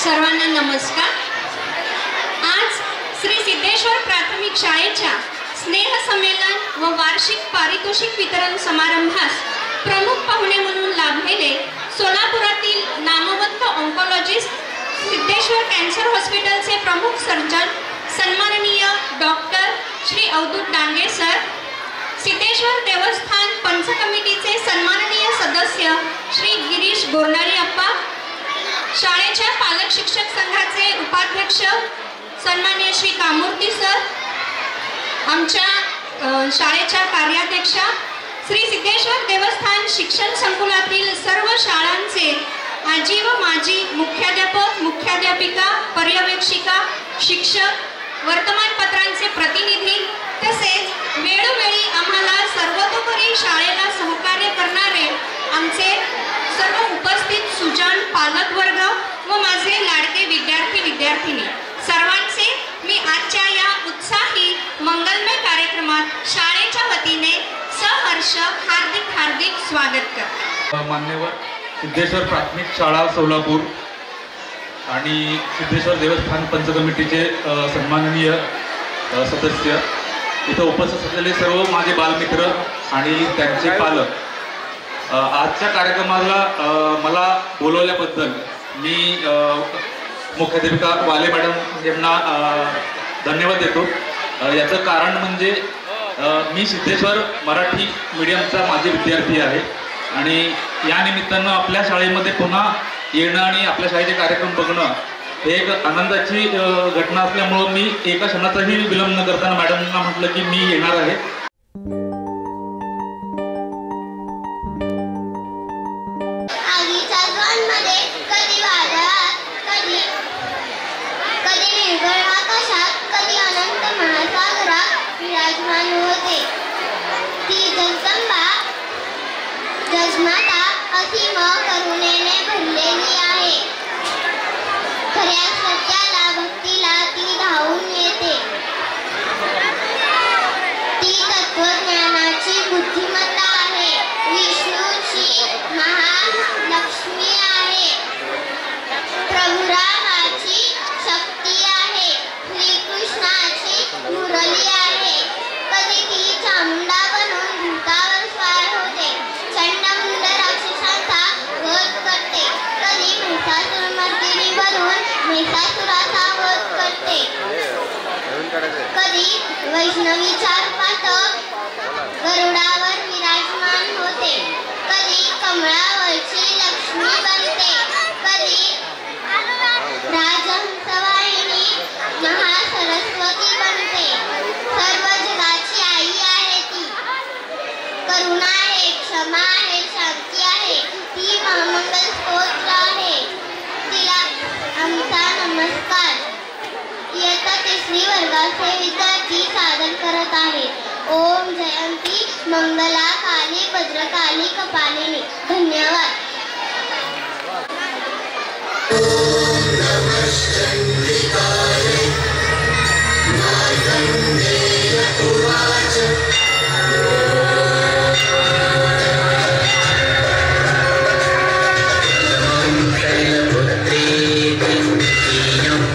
सर्वांना नमस्कार। आज श्री सिद्धेश्वर प्राथमिक शाळेच्या स्नेह संमेलन व वार्षिक पारितोषिक वितरण समारंभास प्रमुख पाहुणे म्हणून लाभलेले सोलापुरातील नामवंत ऑन्कोलॉजिस्ट, सिद्धेश्वर कॅन्सर हॉस्पिटलचे प्रमुख सर्जन सन्माननीय डॉक्टर श्री अवधूत डांगे सर, सिद्धेश्वर देवस्थान पंच कमिटीचे सन्माननीय सदस्य श्री गिरीश गोरनारी अप्पा, शाळेच्या पालक शिक्षक संघाचे उपाध्यक्ष सन्माननीय श्री कामूर्ती सर, आमच्या शाळेच्या कार्याध्यक्षा, श्री सिद्धेश्वर देवस्थान शिक्षण संकुलातील सर्व शाळांचे आजी व माजी मुख्याध्यापक, मुख्याध्यापिका, पर्यवेक्षिका, शिक्षक, वर्तमानपत्रांचे प्रतिनिधी तसेच वेळोवेळी आम्हाला सर्वतोपरी शाळेला सहकार्य करणारे आमचे सर्व उपस्थित सुजाण पालक वर्ग व माझे लाडके विद्यार्थी विद्यार्थिनी सर्वांचे मी आजच्या या उत्साही मंगलमय कार्यक्रमात शाळेच्या वतीने सहर्ष हार्दिक हार्दिक स्वागत करते। मान्यवर सिद्धेश्वर प्राथमिक शाळा सोलापूर आणि सिद्धेश्वर देवस्थान पंच कमिटीचे सन्माननीय सदस्य, इथं उपस्थित असलेले सर्व माझे बालमित्र आणि त्यांचे पालक, आजच्या कार्यक्रमाला मला बोलवल्याबद्दल मी मुख्याध्यापिका वाले मॅडम यांना धन्यवाद देतो। याचं कारण म्हणजे मी सिद्धेश्वर मराठी मीडियमचा माझे विद्यार्थी आहे आणि या निमित्तानं आपल्या शाळेमध्ये पुन्हा येणं आणि आपल्या शाळेचे कार्यक्रम बघणं हे एक आनंदाची घटना असल्यामुळं मी एका क्षणाचाही विलंब न करताना मॅडमना म्हटलं की मी येणार आहे। जगमाता असीम करुणेने भरलेली आहे। खऱ्या सत्याला भक्तीला ती धावून येते। ती तत्वज्ञानाची बुद्धिमत्ता आहे। विष्णूची महालक्ष्मी आहे। प्रभुरामाची शक्ती आहे। श्रीकृष्णाची मुरली आहे। कधी ती चामुंडा बनून भूतावर स्वार होते, चंडमुंड राक्षसांचा वध करते, कधी महिषासुरमर्दिनी बनून महिषासुराचा वध करते, कधी वैष्णवीच्या रूपात गरुडावर विराजमान होते, कधी कमळावरची लक्ष्मी बनते, कधी राजहंसवाहिनी महासरस्वती बनते। सर्व जगाची आई आहे ती। करुणा आहे, क्षमा आहे, शांती आहे। ती महामंगल स्तोत्र आहे। तिला आमचा नमस्कार। इयत्ता तिसरी वर्गाचे विद्यार्थी सादर करत आहेत। ओम जयंती मंगला काली भद्रकाली कपालिनी। धन्यवाद।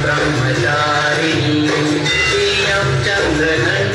ब्रह्मचारिणी चंद्रगण